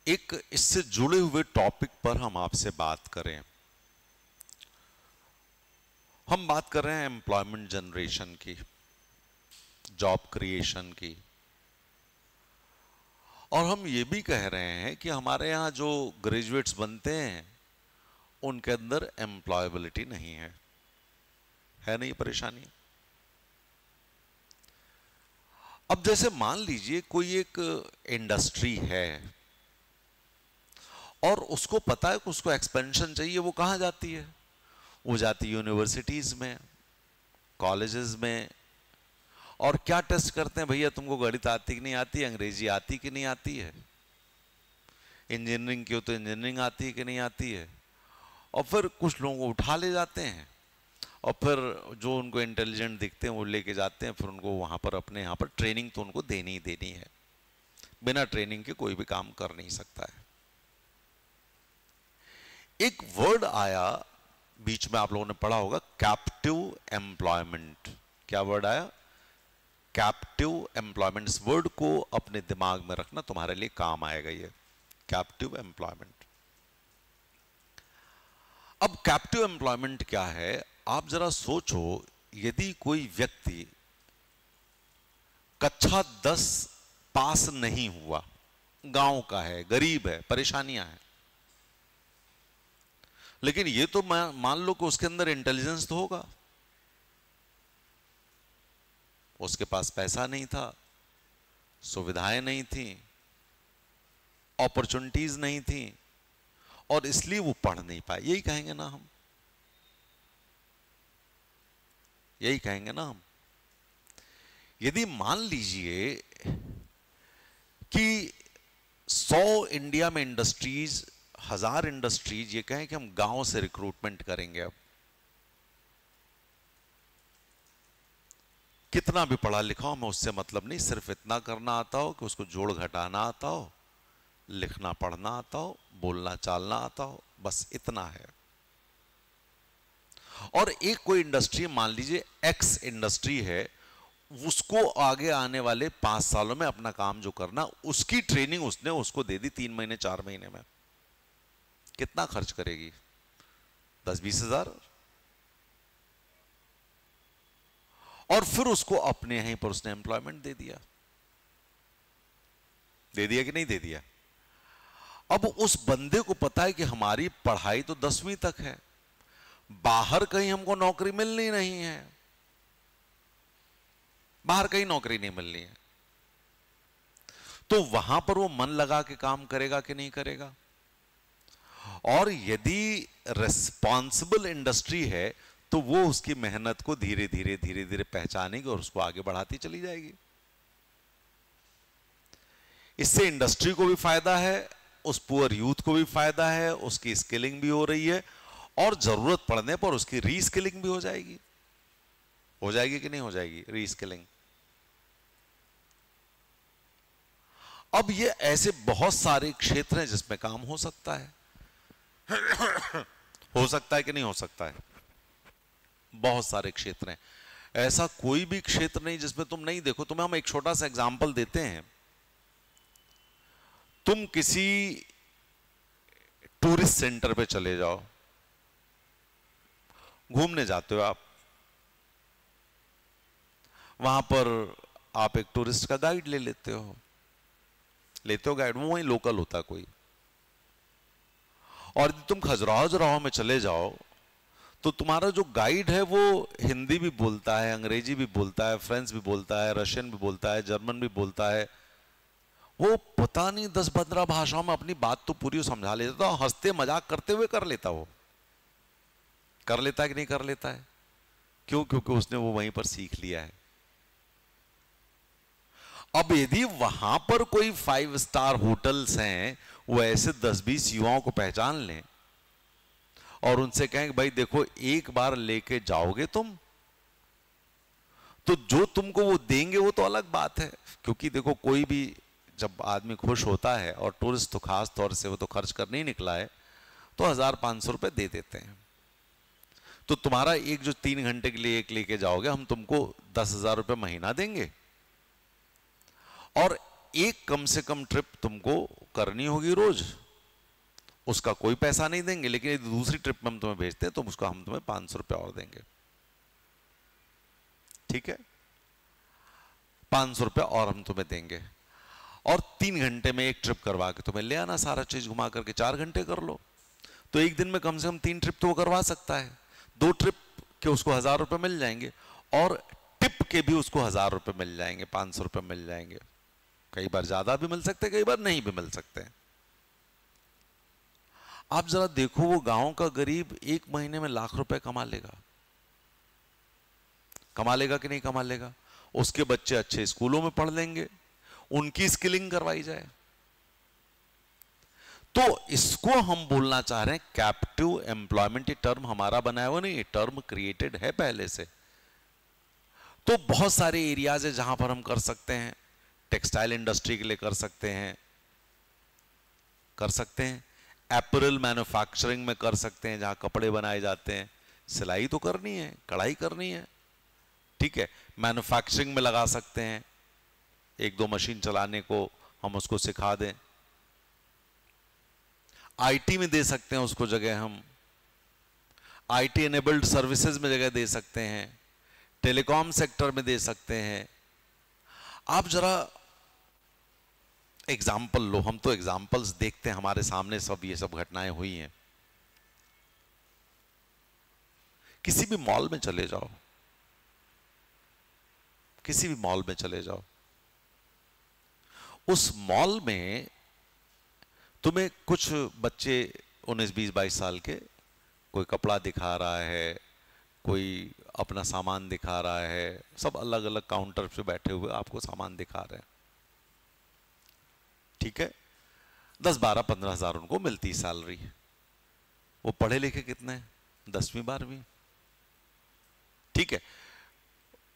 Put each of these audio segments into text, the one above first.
एक इससे जुड़े हुए टॉपिक पर हम आपसे बात करें। हम बात कर रहे हैं एम्प्लॉयमेंट जनरेशन की, जॉब क्रिएशन की, और हम ये भी कह रहे हैं कि हमारे यहाँ जो ग्रेजुएट्स बनते हैं उनके अंदर एम्प्लॉयबिलिटी नहीं है नहीं परेशानी। अब जैसे मान लीजिए कोई एक इंडस्ट्री है और उसको पता है कि उसको एक्सपेंशन चाहिए, वो कहाँ जाती है? वो जाती है यूनिवर्सिटीज में, कॉलेजेस में, और क्या टेस्ट करते हैं? भैया तुमको गणित आती कि नहीं आती, अंग्रेजी आती कि नहीं आती है, इंजीनियरिंग की हो तो इंजीनियरिंग आती है कि नहीं आती है। और फिर कुछ लोगों को उठा ले जाते हैं और फिर जो उनको इंटेलिजेंट दिखते हैं वो लेके जाते हैं, फिर उनको वहां पर अपने यहाँ पर ट्रेनिंग तो उनको देनी ही देनी है। बिना ट्रेनिंग के कोई भी काम कर नहीं सकता है। एक वर्ड आया बीच में, आप लोगों ने पढ़ा होगा, कैप्टिव एम्प्लॉयमेंट। क्या वर्ड आया? Captive employment. इस वर्ड को अपने दिमाग में रखना, तुम्हारे लिए काम आएगा ये, कैप्टिव एम्प्लॉयमेंट। अब कैप्टिव एम्प्लॉयमेंट क्या है? आप जरा सोचो, यदि कोई व्यक्ति कक्षा 10 पास नहीं हुआ, गांव का है, गरीब है, परेशानियां हैं, लेकिन ये तो मान लो कि उसके अंदर इंटेलिजेंस तो होगा, उसके पास पैसा नहीं था, सुविधाएं नहीं थी, अपॉर्चुनिटीज नहीं थी, और इसलिए वो पढ़ नहीं पाए। यही कहेंगे ना हम, यही कहेंगे ना हम। यदि मान लीजिए कि 100 इंडिया में इंडस्ट्रीज, 1000 इंडस्ट्रीज ये कहें कि हम गांव से रिक्रूटमेंट करेंगे, अब कितना भी पढ़ा लिखा हो हमें उससे मतलब नहीं, सिर्फ इतना करना आता हो कि उसको जोड़ घटाना आता हो, लिखना पढ़ना आता हो, बोलना चालना आता हो, बस इतना है। और एक कोई इंडस्ट्री, मान लीजिए एक्स इंडस्ट्री है, उसको आगे आने वाले 5 सालों में अपना काम जो करना, उसकी ट्रेनिंग उसने उसको दे दी 3 महीने 4 महीने में। कितना खर्च करेगी? 10-20 हजार। और फिर उसको अपने यहीं पर उसने एम्प्लॉयमेंट दे दिया। दे दिया कि नहीं दे दिया? अब उस बंदे को पता है कि हमारी पढ़ाई तो 10वीं तक है, बाहर कहीं हमको नौकरी मिलनी नहीं है, बाहर कहीं नौकरी नहीं मिलनी है, तो वहां पर वो मन लगा के काम करेगा कि नहीं करेगा? और यदि रिस्पॉन्सिबल इंडस्ट्री है तो वो उसकी मेहनत को धीरे धीरे धीरे धीरे पहचानेगी और उसको आगे बढ़ाती चली जाएगी। इससे इंडस्ट्री को भी फायदा है, उस पुअर यूथ को भी फायदा है, उसकी स्किलिंग भी हो रही है, और जरूरत पड़ने पर उसकी रीस्किलिंग भी हो जाएगी। हो जाएगी कि नहीं हो जाएगी रीस्किलिंग? अब ये ऐसे बहुत सारे क्षेत्र हैं जिसमें काम हो सकता है। हो सकता है कि नहीं हो सकता है? बहुत सारे क्षेत्र हैं, ऐसा कोई भी क्षेत्र नहीं जिसमें तुम नहीं देखो। तुम्हें हम एक छोटा सा एग्जांपल देते हैं। तुम किसी टूरिस्ट सेंटर पे चले जाओ, घूमने जाते हो आप, वहां पर आप एक टूरिस्ट का गाइड ले लेते हो गाइड, वो वहीं लोकल होता कोई। और यदि तुम खजुराहो में चले जाओ तो तुम्हारा जो गाइड है वो हिंदी भी बोलता है, अंग्रेजी भी बोलता है, फ्रेंच भी बोलता है, रशियन भी बोलता है, जर्मन भी बोलता है, वो पता नहीं 10-15 भाषाओं में अपनी बात तो पूरी समझा लेता था, हंसते मजाक करते हुए कर लेता। वो कर लेता है कि नहीं कर लेता है? क्यों? क्योंकि उसने वो वहीं पर सीख लिया है। अब यदि वहां पर कोई 5 स्टार होटल्स हैं, वो ऐसे 10-20 युवाओं को पहचान लें और उनसे कहें भाई देखो एक बार लेके जाओगे तुम, तो जो तुमको वो देंगे वो तो अलग बात है, क्योंकि देखो कोई भी जब आदमी खुश होता है, और टूरिस्ट तो खास तौर से, वो तो खर्च करने ही निकला है, तो 1000-500 रुपए दे देते हैं। तो तुम्हारा एक जो 3 घंटे के लिए एक लेके जाओगे, हम तुमको 10,000 रुपए महीना देंगे, और एक कम से कम ट्रिप तुमको करनी होगी रोज, उसका कोई पैसा नहीं देंगे, लेकिन यदि दूसरी ट्रिप में हम तुम्हें भेजते हैं तो उसका हम तुम्हें 500 रुपया और देंगे। ठीक है, 500 रुपया और हम तुम्हें देंगे, और 3 घंटे में एक ट्रिप करवा के तुम्हें ले आना, सारा चीज घुमा करके 4 घंटे कर लो। तो एक दिन में कम से कम 3 ट्रिप तो वो करवा सकता है। 2 ट्रिप के उसको 1000 रुपये मिल जाएंगे, और टिप के भी उसको 1000 रुपये मिल जाएंगे, 500 रुपये मिल जाएंगे। कई बार ज्यादा भी मिल सकते हैं, कई बार नहीं भी मिल सकते हैं। आप जरा देखो, वो गांव का गरीब 1 महीने में लाख रुपए कमा लेगा। कमा लेगा कि नहीं कमा लेगा? उसके बच्चे अच्छे स्कूलों में पढ़ लेंगे, उनकी स्किलिंग करवाई जाए। तो इसको हम बोलना चाह रहे हैं कैप्टिव एम्प्लॉयमेंट। ये टर्म हमारा बनाया हुआ नहीं, ये टर्म क्रिएटेड है पहले से। तो बहुत सारे एरियाज है जहां पर हम कर सकते हैं। टेक्सटाइल इंडस्ट्री के लिए कर सकते हैं, एपरल मैन्युफैक्चरिंग में कर सकते हैं, जहां कपड़े बनाए जाते हैं। सिलाई तो करनी है, कढ़ाई करनी है, ठीक है, मैन्युफैक्चरिंग में लगा सकते हैं। 1-2 मशीन चलाने को हम उसको सिखा दें। आईटी में दे सकते हैं उसको जगह, हम आईटी एनेबल्ड सर्विसेज में जगह दे सकते हैं, टेलीकॉम सेक्टर में दे सकते हैं। आप जरा एग्जाम्पल लो, हम तो एग्जाम्पल्स देखते हैं, हमारे सामने सब ये सब घटनाएं हुई हैं। किसी भी मॉल में चले जाओ, किसी भी मॉल में चले जाओ, उस मॉल में तुम्हें कुछ बच्चे 19, 20, 22 साल के, कोई कपड़ा दिखा रहा है, कोई अपना सामान दिखा रहा है, सब अलग अलग काउंटर पे बैठे हुए आपको सामान दिखा रहे हैं। ठीक है, 10, 12, 15 हजार उनको मिलती सैलरी। वो पढ़े लिखे कितने हैं? 10वीं 12वीं। ठीक है,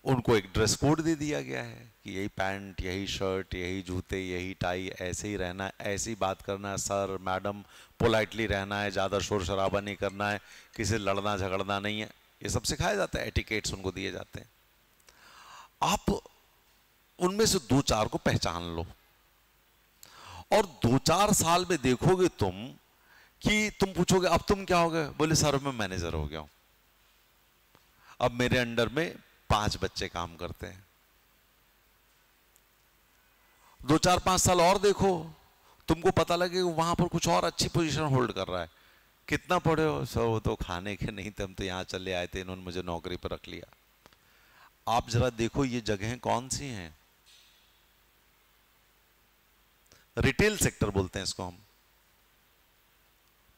उनको एक ड्रेस कोड दे दिया गया है कि यही पैंट, यही शर्ट, यही जूते, यही टाई, ऐसे ही रहना, ऐसे ही बात करना है, सर मैडम पोलाइटली रहना है, ज़्यादा शोर शराबा नहीं करना है, किसी से लड़ना झगड़ना नहीं है। ये सब सिखाया जाता है, एटिकेट्स उनको दिए जाते हैं। आप उनमें से 2-4 को पहचान लो, और 2-4 साल में देखोगे तुम कि तुम पूछोगे अब तुम क्या हो गए? बोले सर मैं मैनेजर हो गया हूं, अब मेरे अंडर में 5 बच्चे काम करते हैं। 2-4-5 साल और देखो, तुमको पता लगे वहां पर कुछ और अच्छी पोजीशन होल्ड कर रहा है। कितना पढ़े हो? सर वो तो खाने के नहीं थे, हम तो यहां चले आए थे, इन्होंने मुझे नौकरी पर रख लिया। आप जरा देखो ये जगहें कौन सी हैं? रिटेल सेक्टर बोलते हैं इसको, हम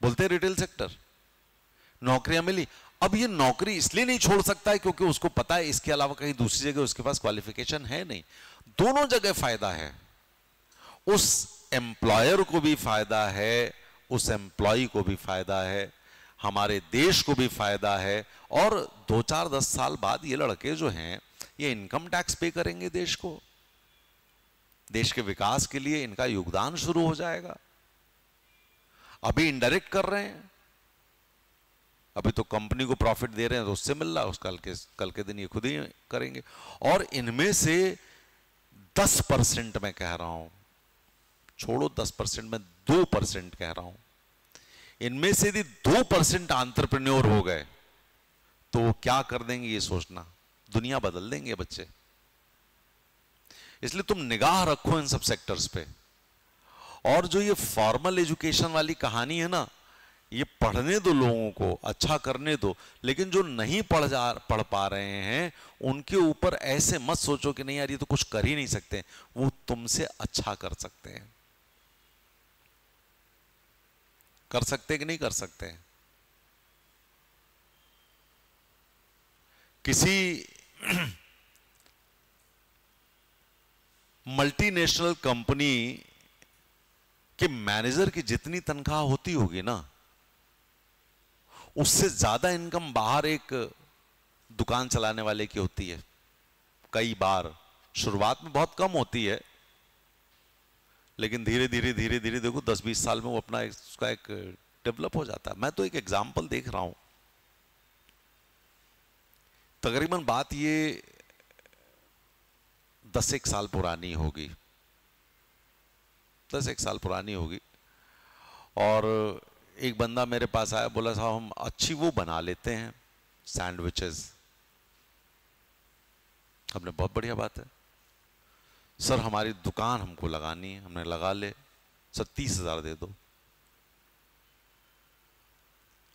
बोलते हैं रिटेल सेक्टर। नौकरियां मिली, अब ये नौकरी इसलिए नहीं छोड़ सकता है क्योंकि उसको पता है इसके अलावा कहीं दूसरी जगह उसके पास क्वालिफिकेशन है नहीं। दोनों जगह फायदा है, उस एम्प्लॉयर को भी फायदा है, उस एम्प्लॉय को भी फायदा है, हमारे देश को भी फायदा है। और 2-4-10 साल बाद ये लड़के जो हैं ये इनकम टैक्स पे करेंगे देश को, देश के विकास के लिए इनका योगदान शुरू हो जाएगा। अभी इनडायरेक्ट कर रहे हैं, अभी तो कंपनी को प्रॉफिट दे रहे हैं तो उससे मिल रहा है, उस कल के दिन ये खुद ही करेंगे। और इनमें से 10% मैं कह रहा हूं, छोड़ो 10% में 2% कह रहा हूं, इनमें से यदि 2% एंटरप्रेन्योर हो गए तो वो क्या कर देंगे ये सोचना, दुनिया बदल देंगे बच्चे। इसलिए तुम निगाह रखो इन सब सेक्टर्स पे। और जो ये फॉर्मल एजुकेशन वाली कहानी है ना, ये पढ़ने दो लोगों को, अच्छा करने दो, लेकिन जो नहीं पढ़ पा रहे हैं उनके ऊपर ऐसे मत सोचो कि नहीं यार ये तो कुछ कर ही नहीं सकते, वो तुमसे अच्छा कर सकते हैं। कर सकते कि नहीं कर सकते हैं? किसी मल्टीनेशनल कंपनी के मैनेजर की जितनी तनख्वाह होती होगी ना, उससे ज्यादा इनकम बाहर एक दुकान चलाने वाले की होती है। कई बार शुरुआत में बहुत कम होती है, लेकिन धीरे धीरे देखो 10-20 साल में वो अपना उसका एक डेवलप हो जाता है। मैं तो एक एग्जांपल देख रहा हूं, तकरीबन बात ये 10 एक साल पुरानी होगी। 10 एक साल पुरानी होगी। और एक बंदा मेरे पास आया, बोला साहब हम अच्छी वो बना लेते हैं सैंडविचेस। हमने बहुत बढ़िया बात है सर, हमारी दुकान हमको लगानी है। हमने लगा ले सर, 30,000 दे दो।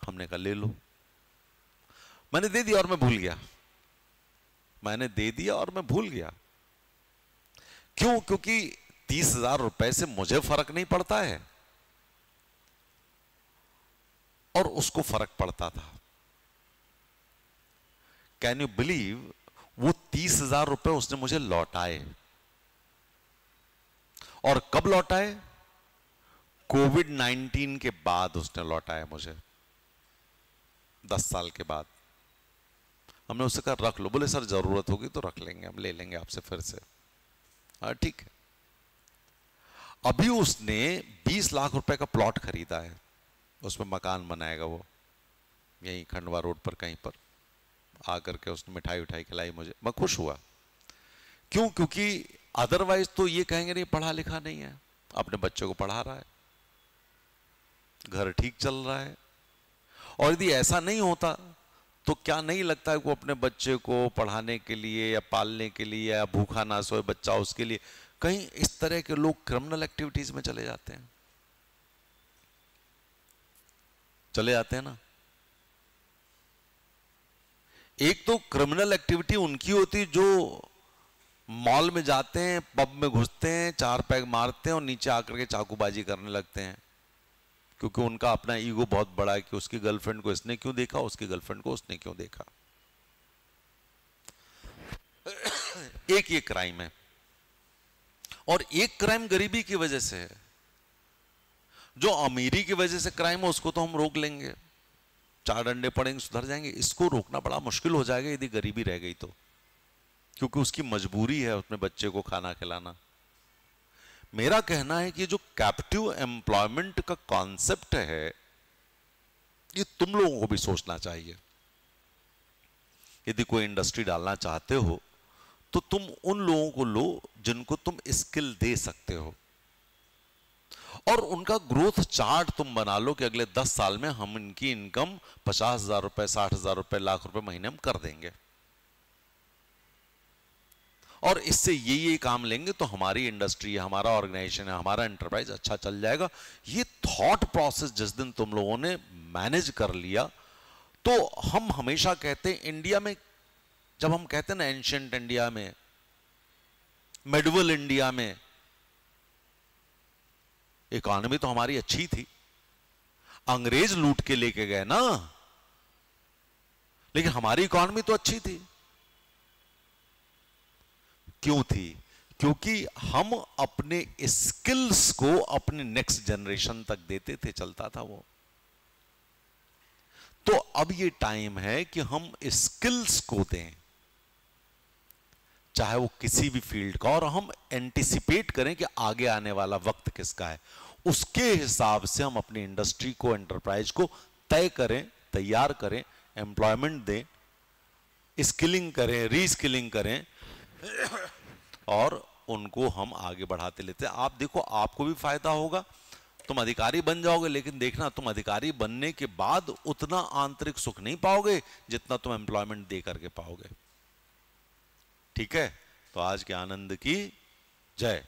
हमने कहा ले लो। मैंने दे दिया और मैं भूल गया। मैंने दे दिया और मैं भूल गया। क्यों? क्योंकि 30,000 रुपए से मुझे फर्क नहीं पड़ता है और उसको फर्क पड़ता था। कैन यू बिलीव, वो 30,000 रुपए उसने मुझे लौटाए। और कब लौटाए? कोविड-19 के बाद उसने लौटाया मुझे, 10 साल के बाद। हमने उससे कहा रख लो। बोले सर जरूरत होगी तो रख लेंगे, हम ले लेंगे आपसे फिर से। हाँ ठीक है। अभी उसने 20 लाख रुपए का प्लॉट खरीदा है, उसमें मकान बनाएगा वो, यहीं खंडवा रोड पर कहीं पर। आकर के उसने मिठाई उठाई खिलाई मुझे, मैं खुश हुआ। क्यों? क्योंकि अदरवाइज तो ये कहेंगे नहीं पढ़ा लिखा नहीं है, अपने बच्चों को पढ़ा रहा है, घर ठीक चल रहा है। और यदि ऐसा नहीं होता तो क्या नहीं लगता है कि वो अपने बच्चे को पढ़ाने के लिए या पालने के लिए या भूखा ना सोए बच्चा उसके लिए कहीं इस तरह के लोग क्रिमिनल एक्टिविटीज में चले जाते हैं। चले जाते हैं ना। एक तो क्रिमिनल एक्टिविटी उनकी होती जो मॉल में जाते हैं, पब में घुसते हैं, 4 पैग मारते हैं और नीचे आकर के चाकूबाजी करने लगते हैं, क्योंकि उनका अपना ईगो बहुत बड़ा है कि उसकी गर्लफ्रेंड को इसने क्यों देखा, उसकी गर्लफ्रेंड को उसने क्यों देखा। एक ये क्राइम है। और एक क्राइम गरीबी की वजह से है। जो अमीरी की वजह से क्राइम है उसको तो हम रोक लेंगे, 4 डंडे पड़ेंगे सुधर जाएंगे। इसको रोकना बड़ा मुश्किल हो जाएगा यदि गरीबी रह गई तो, क्योंकि उसकी मजबूरी है अपने बच्चे को खाना खिलाना। मेरा कहना है कि जो कैप्टिव एम्प्लॉयमेंट का कॉन्सेप्ट है ये तुम लोगों को भी सोचना चाहिए। यदि कोई इंडस्ट्री डालना चाहते हो तो तुम उन लोगों को लो जिनको तुम स्किल दे सकते हो, और उनका ग्रोथ चार्ट तुम बना लो कि अगले 10 साल में हम इनकी इनकम 50,000 रुपए, 60,000 रुपए, लाख रुपए महीने हम कर देंगे, और इससे ये काम लेंगे तो हमारी इंडस्ट्री है, हमारा ऑर्गेनाइजेशन है, हमारा एंटरप्राइज अच्छा चल जाएगा। ये थॉट प्रोसेस जिस दिन तुम लोगों ने मैनेज कर लिया, तो हम हमेशा कहते हैं इंडिया में, जब हम कहते हैं ना एंशिएंट इंडिया में, मेडिवल इंडिया में इकोनॉमी तो हमारी अच्छी थी, अंग्रेज लूट के लेके गए ना, लेकिन हमारी इकोनॉमी तो अच्छी थी। क्यों थी? क्योंकि हम अपने स्किल्स को अपने नेक्स्ट जनरेशन तक देते थे, चलता था वो। तो अब ये टाइम है कि हम स्किल्स को दें, चाहे वो किसी भी फील्ड का, और हम एंटिसिपेट करें कि आगे आने वाला वक्त किसका है, उसके हिसाब से हम अपनी इंडस्ट्री को, एंटरप्राइज को तय करें, तैयार करें, एम्प्लॉयमेंट दें, स्किलिंग करें, रीस्किलिंग करें, और उनको हम आगे बढ़ाते लेते हैं। आप देखो आपको भी फायदा होगा, तुम अधिकारी बन जाओगे, लेकिन देखना तुम अधिकारी बनने के बाद उतना आंतरिक सुख नहीं पाओगे जितना तुम एम्प्लॉयमेंट दे करके पाओगे। ठीक है? तो आज के आनंद की जय।